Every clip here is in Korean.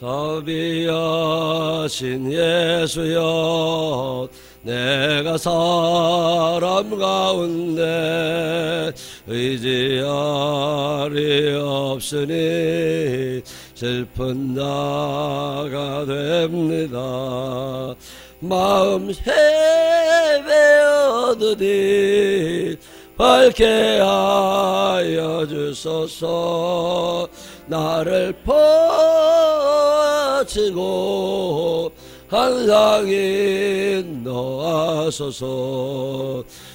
자비하신 예수여, 내가 사람 가운데 의지할이 없으니 슬픈 자가 됩니다. 마음 헤매어드니 밝게 하여 주소서. 나를 포치고 항상 인도하소서.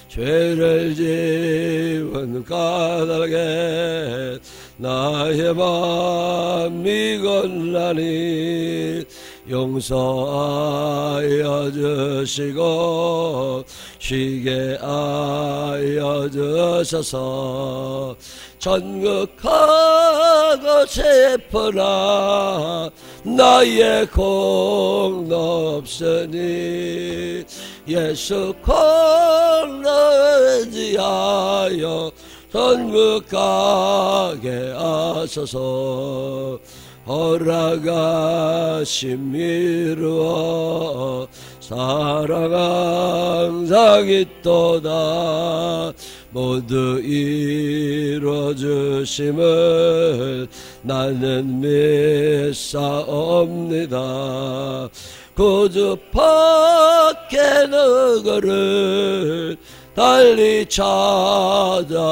죄를 지은 까닭에 나의 마음이 곤란히 용서하여 주시고 쉬게 하여 주소서. 전극하고 싶으나 나의 공로 없으니 예수 공로 의지하여 전극하게 하소서. 허락하심 이루어 사랑 항상 있도다. 모두 이루어주심을 나는 믿사옵니다. 구주 밖에 누구를 달리 찾아보리요.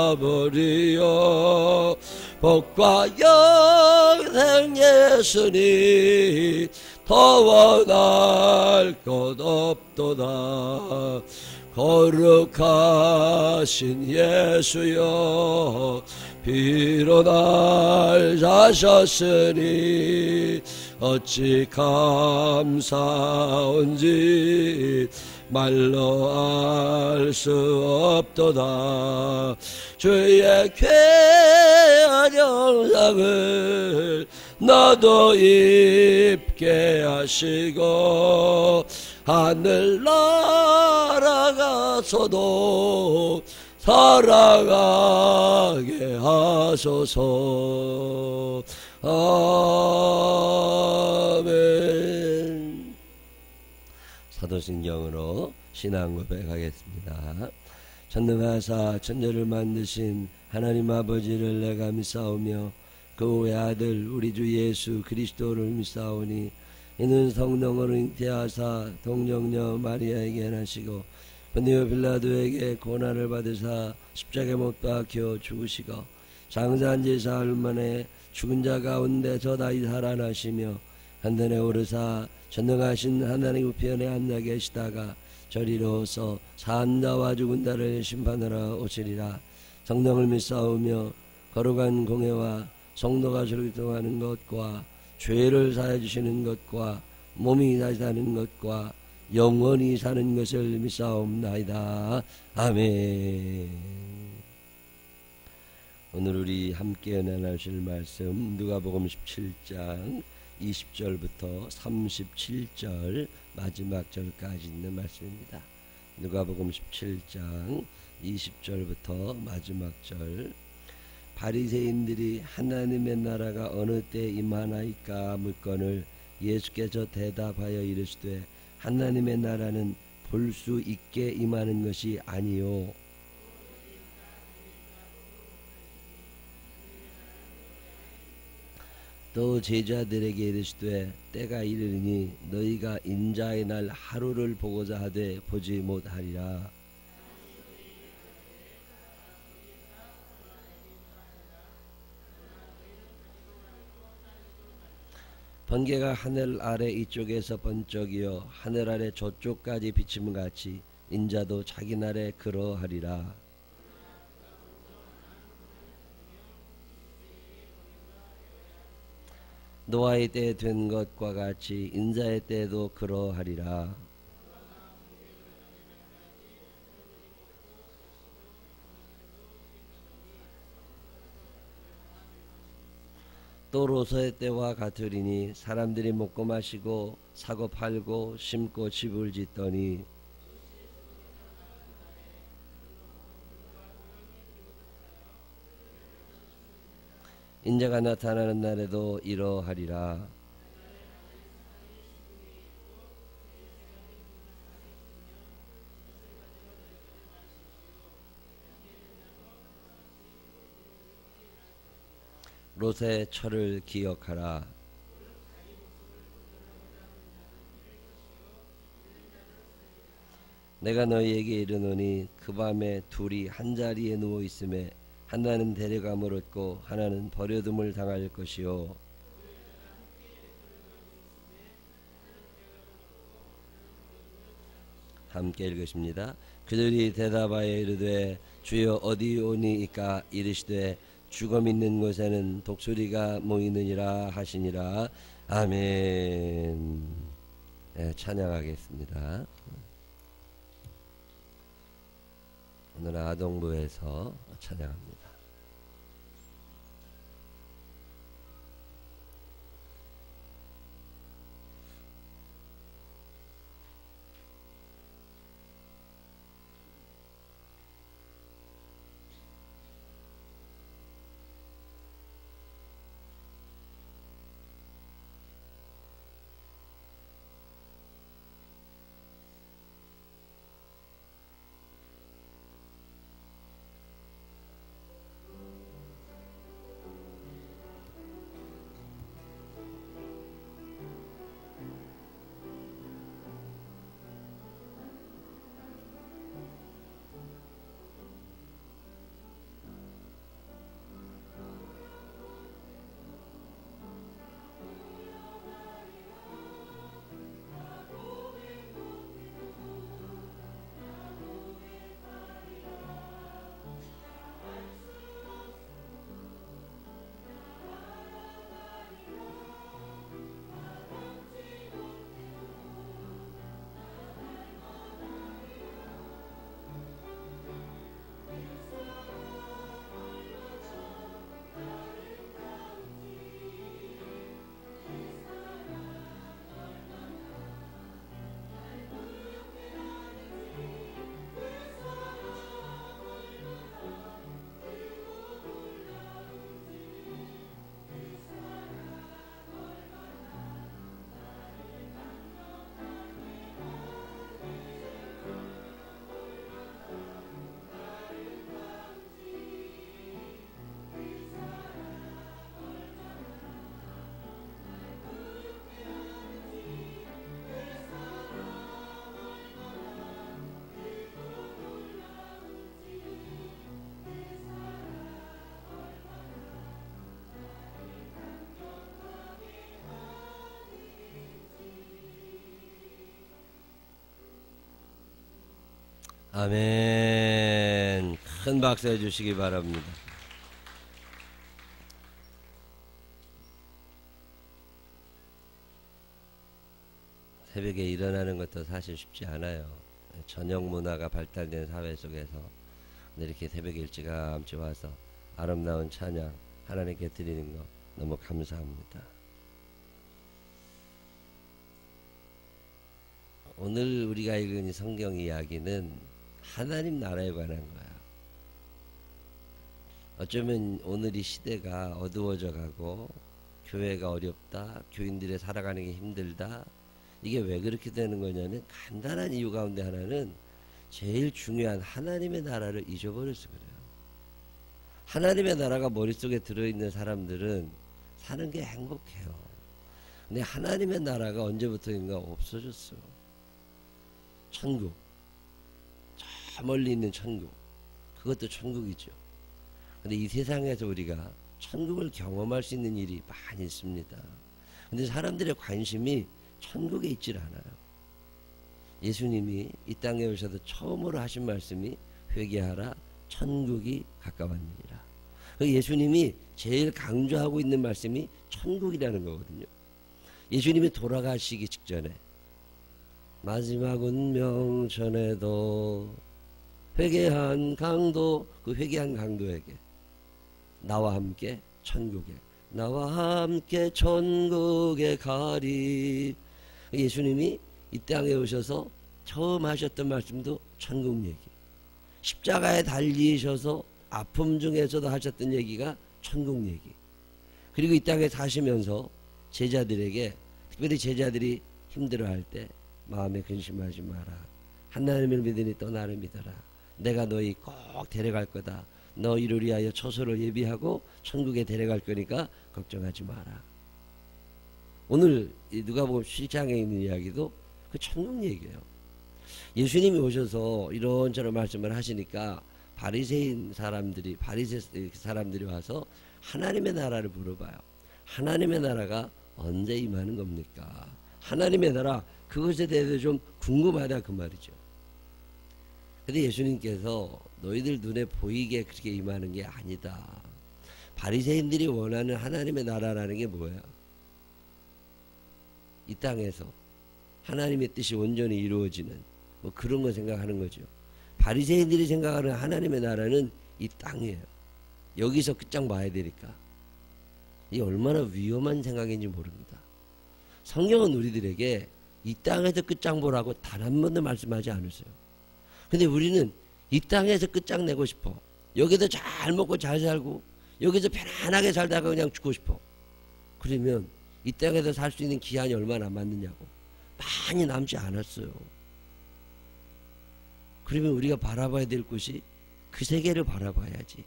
복과 영생 예수니 더 원할 것 없도다. 거룩하신 예수여, 피로 날 사셨으니 어찌 감사한지 말로 알 수 없도다. 주의 귀한 영상을 나도 입게 하시고 하늘 날아가서도 살아가게 하소서. 아멘. 사도신경으로 신앙 고백하겠습니다. 전능하사 천지를 만드신 하나님 아버지를 내가 믿사오며 그 외아들 우리 주 예수 그리스도를 믿사오니 이는 성령으로 잉태하사 동정녀 마리아에게 나시고 본디오 빌라도에게 고난을 받으사 십자가에 못 박혀 죽으시고 장사한 지 사흘 만에 죽은 자 가운데서 다시 살아나시며 하늘에 오르사 전능하신 하나님 우편에 앉아 계시다가 저리로서 산 자와 죽은 자를 심판하러 오시리라. 성령을 믿사오며 거룩한 공회와 성도가 출동하는 것과 죄를 사해 주시는 것과 몸이 다시 사는 것과 영원히 사는 것을 믿사옵나이다. 아멘. 오늘 우리 함께 나누실 말씀 누가복음 17장 20절부터 37절 마지막 절까지 있는 말씀입니다. 누가복음 17장 20절부터 마지막 절. 바리새인들이 하나님의 나라가 어느 때 임하나이까 묻거늘 예수께서 대답하여 이르시되 하나님의 나라는 볼 수 있게 임하는 것이 아니요 또 제자들에게 이르시되 때가 이르니 너희가 인자의 날 하루를 보고자 하되 보지 못하리라. 번개가 하늘 아래 이쪽에서 번쩍이어 하늘 아래 저쪽까지 비침 같이 인자도 자기 날에 그러하리라. 노아의 때 된 것과 같이 인자의 때도 그러하리라. 또 롯의 때와 같으리니 사람들이 먹고 마시고 사고 팔고 심고 집을 짓더니 인자가 나타나는 날에도 이러하리라. 롯의 철을 기억하라. 내가 너희에게 이르노니 그 밤에 둘이 한 자리에 누워 있음에 하나는 데려감을 얻고 하나는 버려둠을 당할 것이요. 함께 읽으십니다. 그들이 대답하여 이르되 주여 어디 오니이까? 이르시되 죽음 있는 곳에는 독수리가 모이느니라 하시니라. 아멘. 네, 찬양하겠습니다. 오늘 아동부에서 찬양합니다. 아멘. 큰 박수 해주시기 바랍니다. 새벽에 일어나는 것도 사실 쉽지 않아요. 저녁 문화가 발달된 사회 속에서 이렇게 새벽에 일찌감치 와서 아름다운 찬양 하나님께 드리는 거 너무 감사합니다. 오늘 우리가 읽은 이 성경 이야기는 하나님 나라에 관한 거야. 어쩌면 오늘 이 시대가 어두워져 가고 교회가 어렵다, 교인들의 살아가는 게 힘들다, 이게 왜 그렇게 되는 거냐면 간단한 이유 가운데 하나는 제일 중요한 하나님의 나라를 잊어버려서 그래요. 하나님의 나라가 머릿속에 들어있는 사람들은 사는 게 행복해요. 근데 하나님의 나라가 언제부터인가 없어졌어. 천국, 저 멀리 있는 천국, 그것도 천국이죠. 근데 이 세상에서 우리가 천국을 경험할 수 있는 일이 많이 있습니다. 근데 사람들의 관심이 천국에 있질 않아요. 예수님이 이 땅에 오셔서 처음으로 하신 말씀이 회개하라, 천국이 가까웠느니라. 예수님이 제일 강조하고 있는 말씀이 천국이라는 거거든요. 예수님이 돌아가시기 직전에 마지막 운명 전에도 회개한 강도, 그 회개한 강도에게 나와 함께 천국에, 나와 함께 천국에 가리. 예수님이 이 땅에 오셔서 처음 하셨던 말씀도 천국 얘기, 십자가에 달리셔서 아픔 중에서도 하셨던 얘기가 천국 얘기, 그리고 이 땅에 사시면서 제자들에게, 특별히 제자들이 힘들어할 때 마음에 근심하지 마라, 하나님을 믿으니 또 나를 믿어라, 내가 너희 꼭 데려갈 거다, 너 이를 위하여 처소를 예비하고 천국에 데려갈 거니까 걱정하지 마라. 오늘 누가복음 7장에 있는 이야기도 그 천국 얘기예요. 예수님이 오셔서 이런저런 말씀을 하시니까 바리새 사람들이 와서 하나님의 나라를 물어봐요. 하나님의 나라가 언제 임하는 겁니까? 하나님의 나라, 그것에 대해서 좀 궁금하다 그 말이죠. 근데 예수님께서 너희들 눈에 보이게 그렇게 임하는 게 아니다. 바리새인들이 원하는 하나님의 나라라는 게 뭐야? 이 땅에서 하나님의 뜻이 온전히 이루어지는 뭐 그런 거 생각하는 거죠. 바리새인들이 생각하는 하나님의 나라는 이 땅이에요. 여기서 끝장 봐야 되니까. 이게 얼마나 위험한 생각인지 모릅니다. 성경은 우리들에게 이 땅에서 끝장 보라고 단 한 번도 말씀하지 않으세요. 근데 우리는 이 땅에서 끝장내고 싶어. 여기서 잘 먹고 잘 살고 여기서 편안하게 살다가 그냥 죽고 싶어. 그러면 이 땅에서 살 수 있는 기한이 얼마나 남았느냐고. 많이 남지 않았어요. 그러면 우리가 바라봐야 될 곳이 그 세계를 바라봐야지.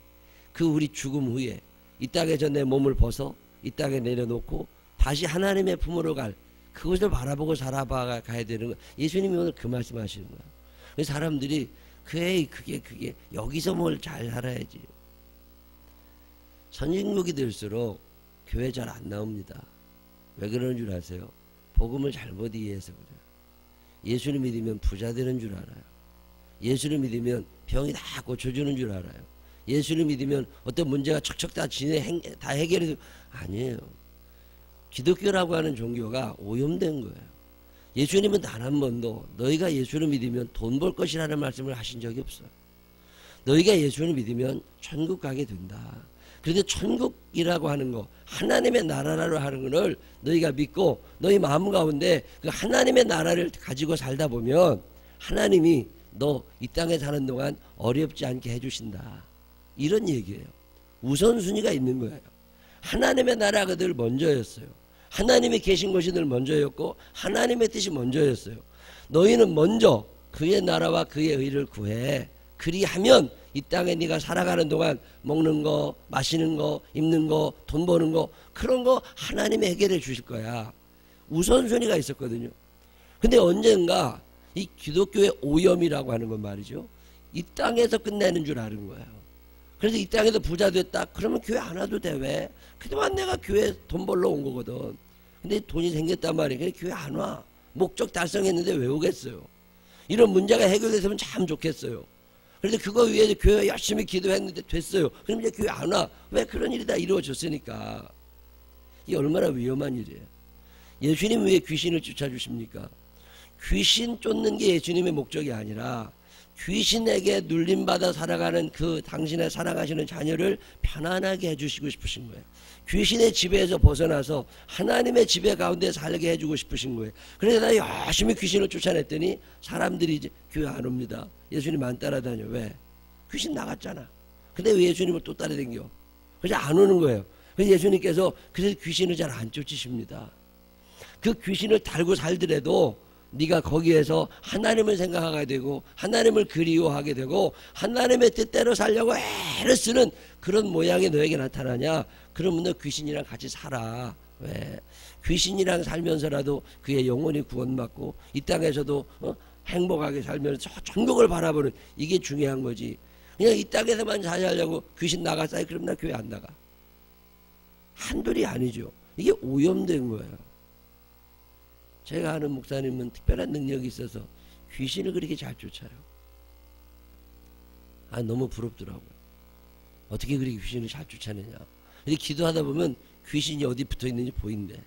그 우리 죽음 후에 이 땅에서 내 몸을 벗어 이 땅에 내려놓고 다시 하나님의 품으로 갈 그것을 바라보고 살아가야 되는 거야. 예수님이 오늘 그 말씀하시는 거야. 그래서 사람들이 그게 여기서 뭘 잘 살아야지. 선진국이 될수록 교회 잘 안 나옵니다. 왜 그러는 줄 아세요? 복음을 잘못 이해해서 그래요. 예수를 믿으면 부자 되는 줄 알아요. 예수를 믿으면 병이 다 고쳐주는 줄 알아요. 예수를 믿으면 어떤 문제가 척척 다 해결해도 아니에요. 기독교라고 하는 종교가 오염된 거예요. 예수님은 단 한 번도 너희가 예수를 믿으면 돈 벌 것이라는 말씀을 하신 적이 없어요. 너희가 예수를 믿으면 천국 가게 된다. 그런데 천국이라고 하는 거, 하나님의 나라라고 하는 것을 너희가 믿고 너희 마음 가운데 그 하나님의 나라를 가지고 살다 보면 하나님이 너 이 땅에 사는 동안 어렵지 않게 해주신다. 이런 얘기예요. 우선순위가 있는 거예요. 하나님의 나라가 늘 먼저였어요. 하나님이 계신 것이 늘 먼저였고 하나님의 뜻이 먼저였어요. 너희는 먼저 그의 나라와 그의 의를 구해. 그리하면 이 땅에 네가 살아가는 동안 먹는 거, 마시는 거, 입는 거, 돈 버는 거 그런 거 하나님이 해결해 주실 거야. 우선순위가 있었거든요. 근데 언젠가 이 기독교의 오염이라고 하는 건 말이죠. 이 땅에서 끝내는 줄 아는 거예요. 그래서 이 땅에서 부자 됐다. 그러면 교회 안 와도 돼. 왜? 그동안 내가 교회 돈 벌러 온 거거든. 근데 돈이 생겼단 말이에요. 근데 교회 안 와. 목적 달성했는데 왜 오겠어요? 이런 문제가 해결됐으면 참 좋겠어요. 그런데 그거 위해서 교회 열심히 기도했는데 됐어요. 그럼 이제 교회 안 와. 왜? 그런 일이 다 이루어졌으니까. 이게 얼마나 위험한 일이에요. 예수님 왜 귀신을 쫓아주십니까? 귀신 쫓는 게 예수님의 목적이 아니라 귀신에게 눌림받아 살아가는 그 당신의 사랑하시는 자녀를 편안하게 해주시고 싶으신 거예요. 귀신의 지배에서 벗어나서 하나님의 지배 가운데 살게 해주고 싶으신 거예요. 그래서 나 열심히 귀신을 쫓아냈더니 사람들이 이제 교회 안 옵니다. 예수님 안 따라다녀. 왜? 귀신 나갔잖아. 근데 왜 예수님을 또 따라다녀? 그래서 안 오는 거예요. 그래서 예수님께서 그래서 귀신을 잘 안 쫓으십니다. 그 귀신을 달고 살더라도 네가 거기에서 하나님을 생각하게 되고 하나님을 그리워하게 되고 하나님의 뜻대로 살려고 애를 쓰는 그런 모양이 너에게 나타나냐? 그러면 너 귀신이랑 같이 살아. 왜? 귀신이랑 살면서라도 그의 영혼이 구원받고 이 땅에서도 행복하게 살면서 천국을 바라보는 이게 중요한 거지. 그냥 이 땅에서만 잘 살려고 귀신 나갔어요. 그럼 나 교회 안 나가. 한둘이 아니죠. 이게 오염된 거예요. 제가 아는 목사님은 특별한 능력이 있어서 귀신을 그렇게 잘 쫓아요. 너무 부럽더라고요. 어떻게 그렇게 귀신을 잘 쫓아내냐. 근데 기도하다 보면 귀신이 어디 붙어 있는지 보인대.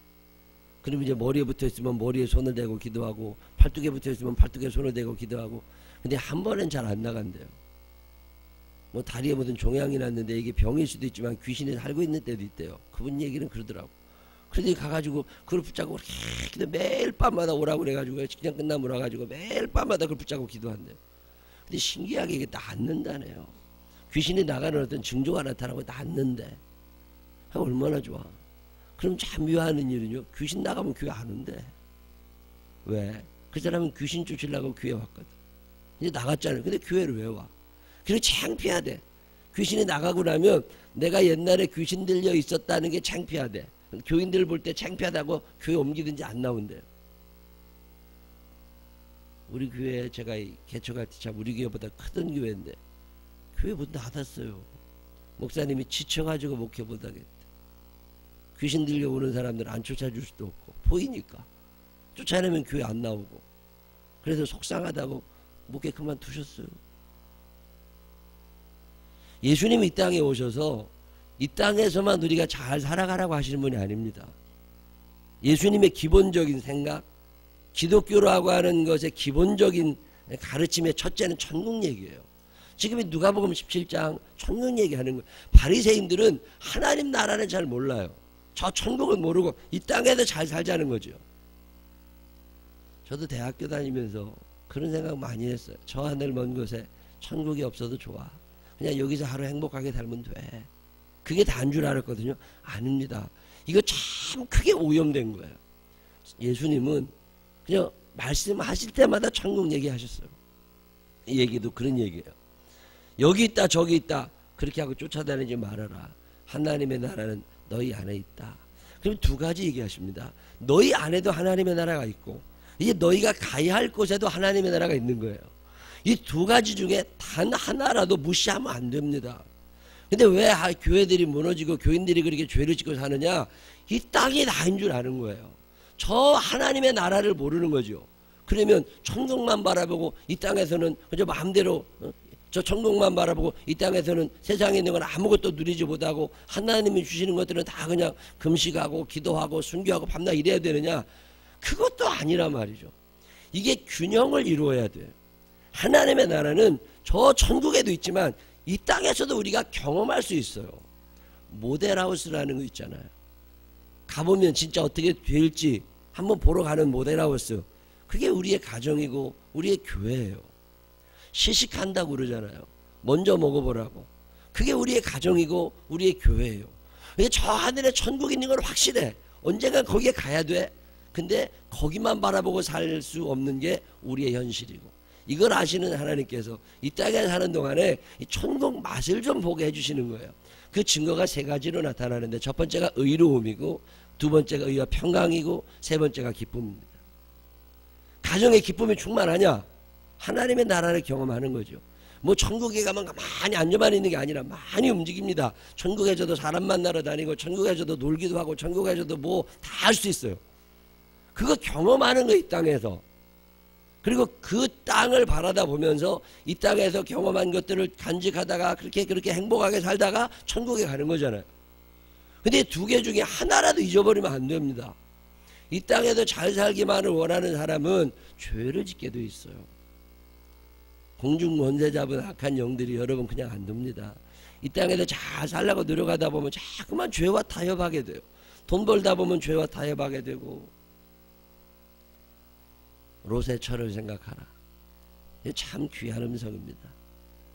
그럼 이제 머리에 붙어 있으면 머리에 손을 대고 기도하고 팔뚝에 붙어 있으면 팔뚝에 손을 대고 기도하고. 근데 한 번엔 잘 안 나간대요. 뭐 다리에 무슨 종양이 났는데 이게 병일 수도 있지만 귀신이 살고 있는 때도 있대요. 그분 얘기는 그러더라고. 그래서 가가지고 그걸 붙잡고 매일 밤마다 오라고 그래가지고 직장 끝나면 오라가지고 매일 밤마다 그걸 붙잡고 기도한대요. 근데 신기하게 이게 낫는다네요. 귀신이 나가는 어떤 징조가 나타나고 낫는데 얼마나 좋아. 그럼 참 미워하는 일은요. 귀신 나가면 교회 안 온대. 왜? 그 사람은 귀신 쫓으려고 교회 왔거든. 이제 나갔잖아요. 근데 교회를 왜 와? 그리고 창피하대. 귀신이 나가고 나면 내가 옛날에 귀신 들려 있었다는 게 창피하대. 교인들 볼 때 창피하다고 교회 옮기든지 안 나온대요. 우리 교회 제가 개척할 때 참 우리 교회보다 크던 교회인데 교회 문 닫았어요. 목사님이 지쳐가지고 목회 못하겠대. 귀신 들려오는 사람들 안 쫓아줄 수도 없고 보이니까 쫓아내면 교회 안 나오고 그래서 속상하다고 목회 그만두셨어요. 예수님이 이 땅에 오셔서 이 땅에서만 우리가 잘 살아가라고 하시는 분이 아닙니다. 예수님의 기본적인 생각, 기독교라고 하는 것의 기본적인 가르침의 첫째는 천국 얘기예요. 지금 누가복음 17장 천국 얘기하는 거예요. 바리새인들은 하나님 나라는 잘 몰라요. 저 천국은 모르고 이 땅에서 잘 살자는 거죠. 저도 대학교 다니면서 그런 생각 많이 했어요. 저 하늘 먼 곳에 천국이 없어도 좋아. 그냥 여기서 하루 행복하게 살면 돼. 그게 다인 줄 알았거든요. 아닙니다. 이거 참 크게 오염된 거예요. 예수님은 그냥 말씀하실 때마다 천국 얘기하셨어요. 이 얘기도 그런 얘기예요. 여기 있다 저기 있다 그렇게 하고 쫓아다니지 말아라. 하나님의 나라는 너희 안에 있다. 그럼 두 가지 얘기하십니다. 너희 안에도 하나님의 나라가 있고 이제 너희가 가야 할 곳에도 하나님의 나라가 있는 거예요. 이 두 가지 중에 단 하나라도 무시하면 안 됩니다. 근데 왜 교회들이 무너지고 교인들이 그렇게 죄를 짓고 사느냐? 이 땅이 나인 줄 아는 거예요. 저 하나님의 나라를 모르는 거죠. 그러면 천국만 바라보고 이 땅에서는 그저 마음대로 저 천국만 바라보고 이 땅에서는 세상에 있는 건 아무것도 누리지 못하고 하나님이 주시는 것들은 다 그냥 금식하고 기도하고 순교하고 밤낮 이래야 되느냐? 그것도 아니란 말이죠. 이게 균형을 이루어야 돼요. 하나님의 나라는 저 천국에도 있지만 이 땅에서도 우리가 경험할 수 있어요. 모델하우스라는 거 있잖아요. 가보면 진짜 어떻게 될지 한번 보러 가는 모델하우스. 그게 우리의 가정이고 우리의 교회예요. 시식한다고 그러잖아요. 먼저 먹어보라고. 그게 우리의 가정이고 우리의 교회예요. 저 하늘에 천국이 있는 건 확실해. 언젠가 거기에 가야 돼. 근데 거기만 바라보고 살 수 없는 게 우리의 현실이고 이걸 아시는 하나님께서 이 땅에 사는 동안에 이 천국 맛을 좀 보게 해주시는 거예요. 그 증거가 세 가지로 나타나는데 첫 번째가 의로움이고 두 번째가 의와 평강이고 세 번째가 기쁨입니다. 가정의 기쁨이 충만하냐? 하나님의 나라를 경험하는 거죠. 뭐 천국에 가면 가만히 앉아만 있는 게 아니라 많이 움직입니다. 천국에서도 사람 만나러 다니고 천국에서도 놀기도 하고 천국에서도 뭐 다 할 수 있어요. 그거 경험하는 거예요. 이 땅에서. 그리고 그 땅을 바라다 보면서 이 땅에서 경험한 것들을 간직하다가 그렇게 행복하게 살다가 천국에 가는 거잖아요. 근데 두 개 중에 하나라도 잊어버리면 안 됩니다. 이 땅에서 잘 살기만을 원하는 사람은 죄를 짓게 돼 있어요. 공중 권세 잡은 악한 영들이 여러분 그냥 안 둡니다. 이 땅에서 잘 살려고 노력하다 보면 자꾸만 죄와 타협하게 돼요. 돈 벌다 보면 죄와 타협하게 되고 롯의 철을 생각하라. 이게 참 귀한 음성입니다.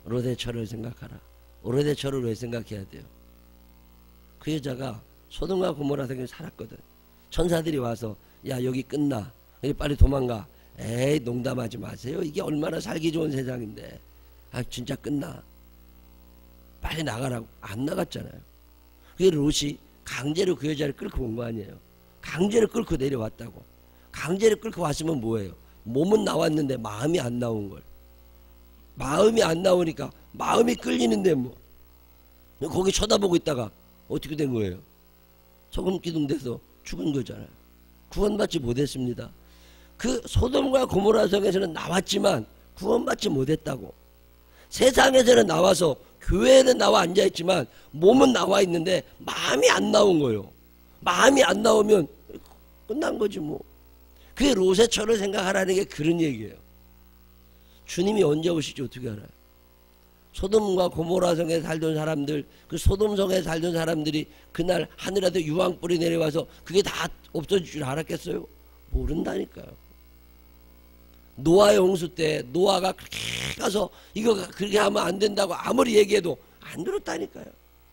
롯의 철을 생각하라. 롯의 철을 왜 생각해야 돼요? 그 여자가 소돔과 고모라 성에 살았거든. 천사들이 와서 야 여기 끝나. 여기 빨리 도망가. 에이 농담하지 마세요. 이게 얼마나 살기 좋은 세상인데. 아 진짜 끝나. 빨리 나가라고. 안 나갔잖아요. 그게 롯이 강제로 그 여자를 끌고 온 거 아니에요. 강제로 끌고 내려왔다고. 강제로 끌고 왔으면 뭐예요? 몸은 나왔는데 마음이 안 나온 걸. 마음이 안 나오니까 마음이 끌리는데 뭐 거기 쳐다보고 있다가 어떻게 된 거예요? 소금기둥 돼서 죽은 거잖아요. 구원받지 못했습니다. 그 소돔과 고모라 성에서는 나왔지만 구원받지 못했다고. 세상에서는 나와서 교회에는 나와 앉아있지만 몸은 나와 있는데 마음이 안 나온 거예요. 마음이 안 나오면 끝난 거지 뭐. 그게 롯의 철을 생각하라는 게 그런 얘기예요. 주님이 언제 오실지 어떻게 알아요? 소돔과 고모라 성에 살던 사람들, 그 소돔 성에 살던 사람들이 그날 하늘에도 유황불이 내려와서 그게 다 없어질 줄 알았겠어요? 모른다니까요. 노아의 홍수 때 노아가 그렇게 가서 이거 그렇게 하면 안 된다고 아무리 얘기해도 안 들었다니까요.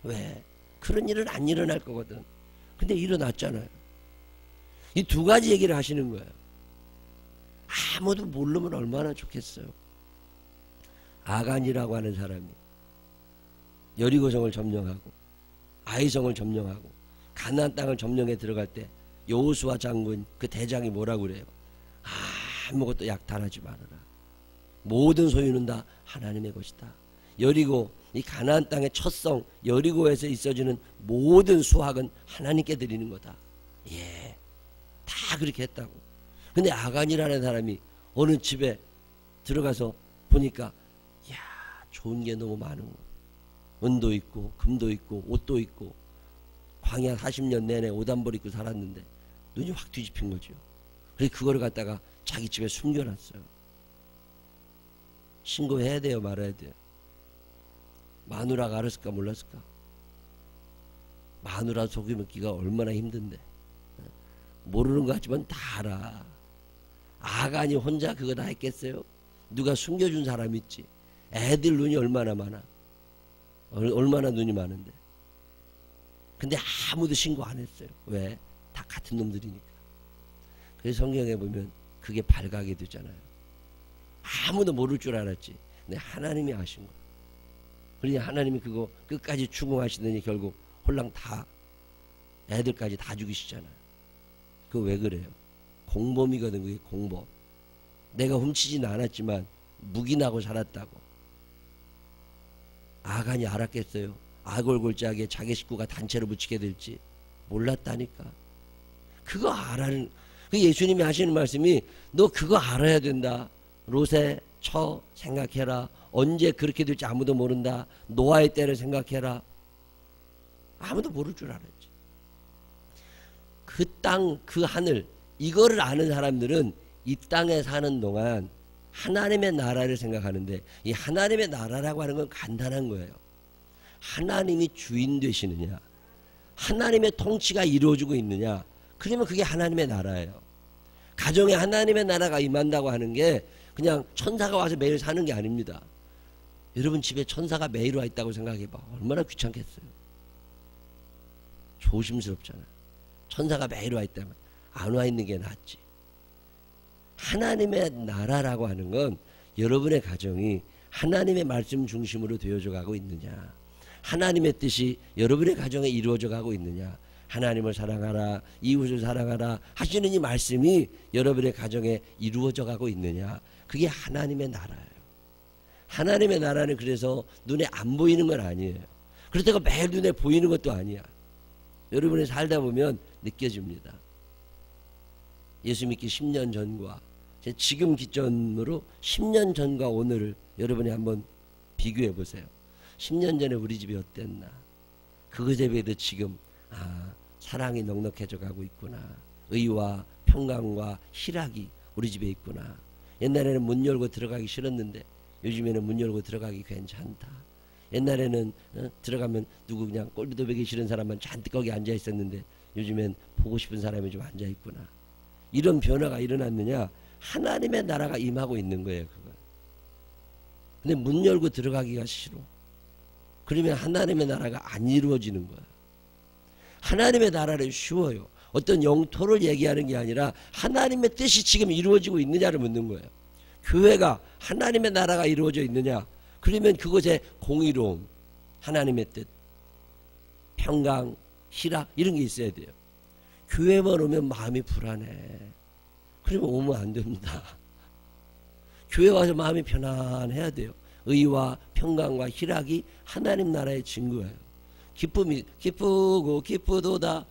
왜? 그런 일은 안 일어날 거거든. 근데 일어났잖아요. 이 두 가지 얘기를 하시는 거예요. 아무도 모르면 얼마나 좋겠어요. 아간이라고 하는 사람이 여리고성을 점령하고 아이성을 점령하고 가나안 땅을 점령해 들어갈 때 여호수아 장군 그 대장이 뭐라고 그래요? 아무것도 약탈하지 말아라. 모든 소유는 다 하나님의 것이다. 여리고 이 가나안 땅의 첫 성 여리고에서 있어지는 모든 수확은 하나님께 드리는 거다. 예, 다 그렇게 했다고. 근데 아간이라는 사람이 어느 집에 들어가서 보니까 야, 좋은 게 너무 많은 거. 은도 있고 금도 있고 옷도 있고 광야 40년 내내 오단벌 입고 살았는데 눈이 확 뒤집힌 거죠. 그래서 그거를 갖다가 자기 집에 숨겨놨어요. 신고해야 돼요, 말아야 돼요? 마누라가 알았을까 몰랐을까? 마누라 속이 먹기가 얼마나 힘든데. 모르는 것 같지만 다 알아. 아간이 혼자 그거 다 했겠어요? 누가 숨겨준 사람 있지. 애들 눈이 얼마나 많아. 얼마나 눈이 많은데. 근데 아무도 신고 안 했어요. 왜? 다 같은 놈들이니까. 그래서 성경에 보면 그게 발각이 되잖아요. 아무도 모를 줄 알았지. 근데 하나님이 아신 거예요. 그러니 하나님이 그거 끝까지 추궁하시더니 결국 홀랑 다 애들까지 다 죽이시잖아요. 그거 왜 그래요? 공범이거든. 그게 공범. 내가 훔치지는 않았지만 묵인하고 살았다고. 아간이 알았겠어요? 아골골짜기에 자기 식구가 단체로 묻히게 될지 몰랐다니까. 그거 알아는, 그 예수님이 하시는 말씀이 너 그거 알아야 된다. 롯에 처 생각해라. 언제 그렇게 될지 아무도 모른다. 노아의 때를 생각해라. 아무도 모를 줄 알았지. 그 땅, 그 하늘, 이거를 아는 사람들은 이 땅에 사는 동안 하나님의 나라를 생각하는데, 이 하나님의 나라라고 하는 건 간단한 거예요. 하나님이 주인 되시느냐, 하나님의 통치가 이루어지고 있느냐, 그러면 그게 하나님의 나라예요. 가정에 하나님의 나라가 임한다고 하는 게 그냥 천사가 와서 매일 사는 게 아닙니다. 여러분 집에 천사가 매일 와 있다고 생각해봐. 얼마나 귀찮겠어요. 조심스럽잖아. 천사가 매일 와 있다면 안 와 있는 게 낫지. 하나님의 나라라고 하는 건 여러분의 가정이 하나님의 말씀 중심으로 되어져 가고 있느냐, 하나님의 뜻이 여러분의 가정에 이루어져 가고 있느냐, 하나님을 사랑하라, 이웃을 사랑하라 하시는 이 말씀이 여러분의 가정에 이루어져 가고 있느냐, 그게 하나님의 나라예요. 하나님의 나라는 그래서 눈에 안 보이는 건 아니에요. 그렇다고 매일 눈에 보이는 것도 아니야. 여러분이 살다 보면 느껴집니다. 예수 믿기 10년 전과 지금 기점으로 10년 전과 오늘을 여러분이 한번 비교해 보세요. 10년 전에 우리 집이 어땠나. 그것에 비해도 지금 사랑이 넉넉해져 가고 있구나. 의와 평강과 희락이 우리 집에 있구나. 옛날에는 문 열고 들어가기 싫었는데 요즘에는 문 열고 들어가기 괜찮다. 옛날에는 들어가면 누구 그냥 꼴비도 보기 싫은 사람만 잔뜩 거기 앉아 있었는데 요즘엔 보고 싶은 사람이 좀 앉아 있구나. 이런 변화가 일어났느냐? 하나님의 나라가 임하고 있는 거예요. 그거. 근데 문 열고 들어가기가 싫어. 그러면 하나님의 나라가 안 이루어지는 거예요. 하나님의 나라는 쉬워요. 어떤 영토를 얘기하는 게 아니라 하나님의 뜻이 지금 이루어지고 있느냐를 묻는 거예요. 교회가 하나님의 나라가 이루어져 있느냐? 그러면 그것에 공의로움, 하나님의 뜻, 평강, 희락 이런 게 있어야 돼요. 교회만 오면 마음이 불안해. 그러면 오면 안 됩니다. 교회 와서 마음이 편안해야 돼요. 의와 평강과 희락이 하나님 나라의 증거예요. 기쁨이 기쁘도다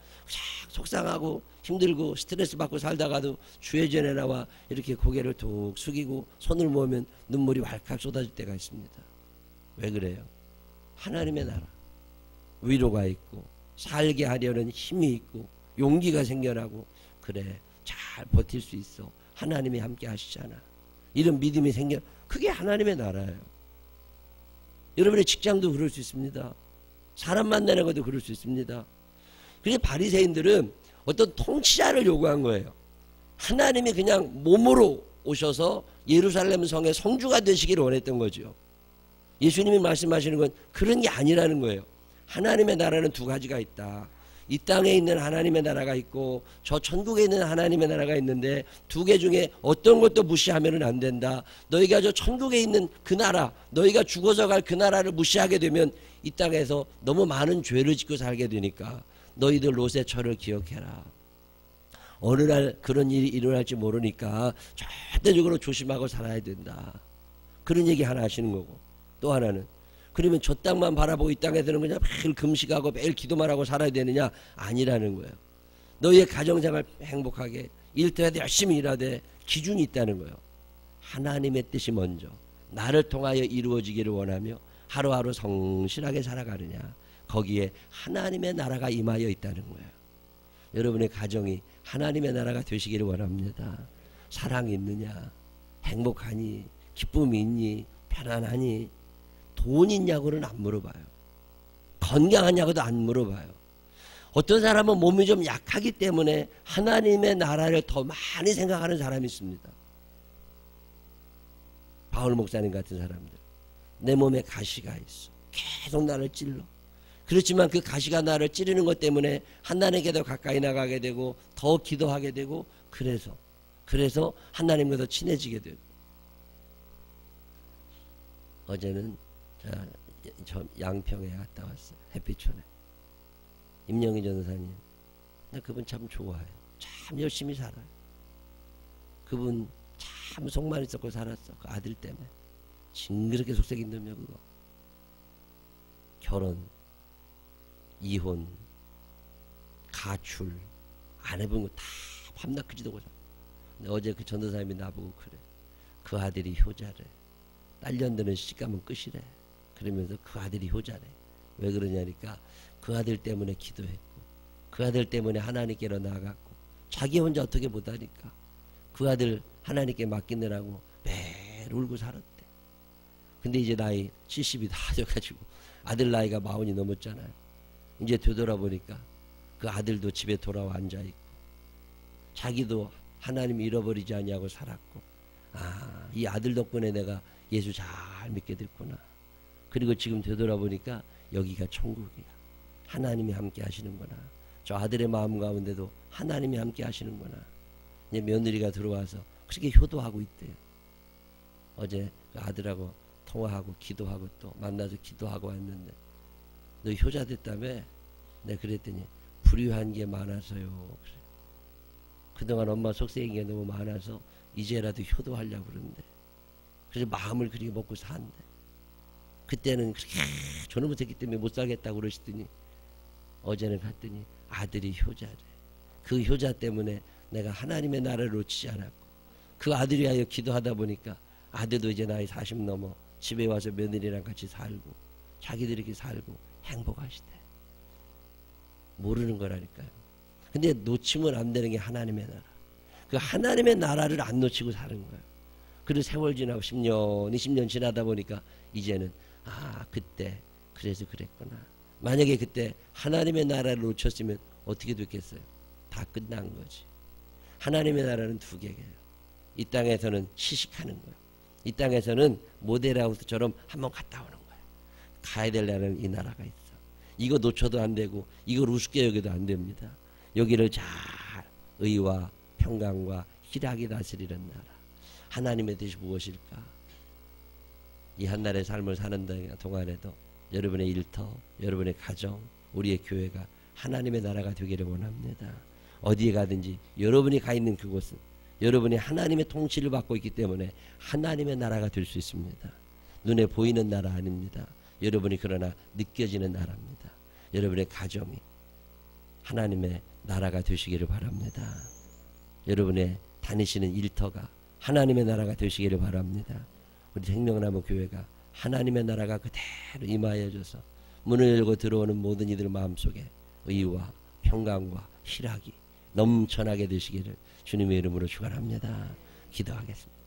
속상하고 힘들고 스트레스 받고 살다가도 주의 전에 나와 이렇게 고개를 툭 숙이고 손을 모으면 눈물이 왈칵 쏟아질 때가 있습니다. 왜 그래요? 하나님의 나라. 위로가 있고 살게 하려는 힘이 있고 용기가 생겨나고 그래 잘 버틸 수 있어. 하나님이 함께 하시잖아. 이런 믿음이 생겨. 그게 하나님의 나라예요. 여러분의 직장도 그럴 수 있습니다. 사람 만나는 것도 그럴 수 있습니다. 그래서 바리새인들은 어떤 통치자를 요구한 거예요. 하나님이 그냥 몸으로 오셔서 예루살렘 성의 성주가 되시기를 원했던 거죠. 예수님이 말씀하시는 건 그런 게 아니라는 거예요. 하나님의 나라는 두 가지가 있다. 이 땅에 있는 하나님의 나라가 있고 저 천국에 있는 하나님의 나라가 있는데 두 개 중에 어떤 것도 무시하면 안 된다. 너희가 저 천국에 있는 그 나라, 너희가 죽어서 갈 그 나라를 무시하게 되면 이 땅에서 너무 많은 죄를 짓고 살게 되니까 너희들 롯의 철을 기억해라. 어느 날 그런 일이 일어날지 모르니까 절대적으로 조심하고 살아야 된다. 그런 얘기 하나 하시는 거고, 또 하나는 그러면 저 땅만 바라보고 이 땅에서는 그냥 매일 금식하고 매일 기도만 하고 살아야 되느냐? 아니라는 거예요. 너희의 가정생활 행복하게 일터에도 열심히 일하되 기준이 있다는 거예요. 하나님의 뜻이 먼저 나를 통하여 이루어지기를 원하며 하루하루 성실하게 살아가느냐? 거기에 하나님의 나라가 임하여 있다는 거예요. 여러분의 가정이 하나님의 나라가 되시기를 원합니다. 사랑이 있느냐? 행복하니? 기쁨이 있니? 편안하니? 돈 있냐고는 안 물어봐요. 건강하냐고도 안 물어봐요. 어떤 사람은 몸이 좀 약하기 때문에 하나님의 나라를 더 많이 생각하는 사람이 있습니다. 바울 목사님 같은 사람들. 내 몸에 가시가 있어. 계속 나를 찔러. 그렇지만 그 가시가 나를 찌르는 것 때문에 하나님께도 가까이 나가게 되고 더 기도하게 되고 그래서 하나님과 더 친해지게 되고. 어제는 저 양평에 갔다 왔어요. 햇빛촌에. 임영희 전도사님. 나 그분 참 좋아해요. 참 열심히 살아요. 그분 참 속만 있었고 살았어. 그 아들 때문에. 징그럽게 속색인 놈이야 그거. 결혼, 이혼, 가출 안 해본 거 다 밤낮 그지도 못하고. 근데 어제 그 전도사님이 나보고 그래. 그 아들이 효자래. 딸년드는 시집가면 끝이래. 그러면서 그 아들이 효자래. 왜 그러냐니까 그 아들 때문에 기도했고 그 아들 때문에 하나님께로 나아갔고 자기 혼자 어떻게 못하니까 그 아들 하나님께 맡기느라고 매일 울고 살았대. 근데 이제 나이 70이 다 돼가지고 아들 나이가 40이 넘었잖아요. 이제 되돌아보니까 그 아들도 집에 돌아와 앉아있고 자기도 하나님 잃어버리지 않냐고 살았고, 아, 이 아들 덕분에 내가 예수 잘 믿게 됐구나. 그리고 지금 되돌아보니까 여기가 천국이야. 하나님이 함께 하시는구나. 저 아들의 마음 가운데도 하나님이 함께 하시는구나. 이제 며느리가 들어와서 그렇게 효도하고 있대요. 어제 그 아들하고 통화하고 기도하고 또 만나서 기도하고 왔는데 너 효자 됐다며? 내가 그랬더니 불효한 게 많아서요. 그래. 그동안 엄마 속색인 게 너무 많아서 이제라도 효도하려고 그러는데 그래서 마음을 그렇게 먹고 산대. 그때는 그렇게 저놈의 새끼 때문에 못 살겠다고 그러시더니 어제는 갔더니 아들이 효자래. 그 효자 때문에 내가 하나님의 나라를 놓치지 않았고 그 아들이 하여 기도하다 보니까 아들도 이제 나이 40 넘어 집에 와서 며느리랑 같이 살고 자기들끼리 살고 행복하시대. 모르는 거라니까요. 근데 놓치면 안 되는 게 하나님의 나라. 그 하나님의 나라를 안 놓치고 사는 거예요. 그리고 세월 지나고 10년, 20년 지나다 보니까 이제는 아, 그때 그래서 그랬구나. 만약에 그때 하나님의 나라를 놓쳤으면 어떻게 됐겠어요? 다 끝난 거지. 하나님의 나라는 두 개예요. 이 땅에서는 시식하는 거예요. 이 땅에서는 모델하우스처럼 한번 갔다 오는 거예요. 가야 될 나라는 이 나라가 있어. 이거 놓쳐도 안 되고 이걸 우습게 여겨도 안 됩니다. 여기를 잘 의와 평강과 희락이 다스리는 나라. 하나님의 뜻이 무엇일까? 이 한날의 삶을 사는 동안에도 여러분의 일터, 여러분의 가정, 우리의 교회가 하나님의 나라가 되기를 원합니다. 어디에 가든지 여러분이 가 있는 그곳은 여러분이 하나님의 통치를 받고 있기 때문에 하나님의 나라가 될 수 있습니다. 눈에 보이는 나라 아닙니다. 여러분이 그러나 느껴지는 나라입니다. 여러분의 가정이 하나님의 나라가 되시기를 바랍니다. 여러분의 다니시는 일터가 하나님의 나라가 되시기를 바랍니다. 우리 생명나무 교회가 하나님의 나라가 그대로 임하여져서 문을 열고 들어오는 모든 이들 마음속에 의와 평강과 희락이 넘쳐나게 되시기를 주님의 이름으로 축원합니다. 기도하겠습니다.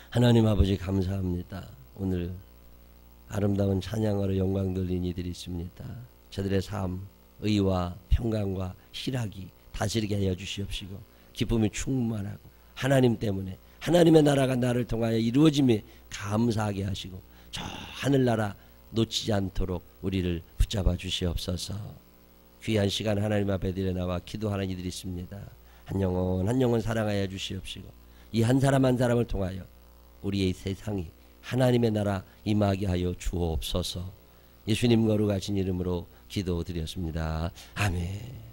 하나님 아버지 감사합니다. 오늘 아름다운 찬양으로 영광 돌린 이들이 있습니다. 저들의 삶, 의와 평강과 희락이 다스리게 하여 주시옵시고 기쁨이 충만하고 하나님 때문에 하나님의 나라가 나를 통하여 이루어짐에 감사하게 하시고 저 하늘나라 놓치지 않도록 우리를 붙잡아 주시옵소서. 귀한 시간 하나님 앞에 드려 나와 기도하는 이들이 있습니다. 한 영혼 사랑하여 주시옵시고 이 한 사람 한 사람을 통하여 우리의 세상이 하나님의 나라 임하게 하여 주옵소서. 예수님 거룩하신 이름으로 기도드렸습니다. 아멘.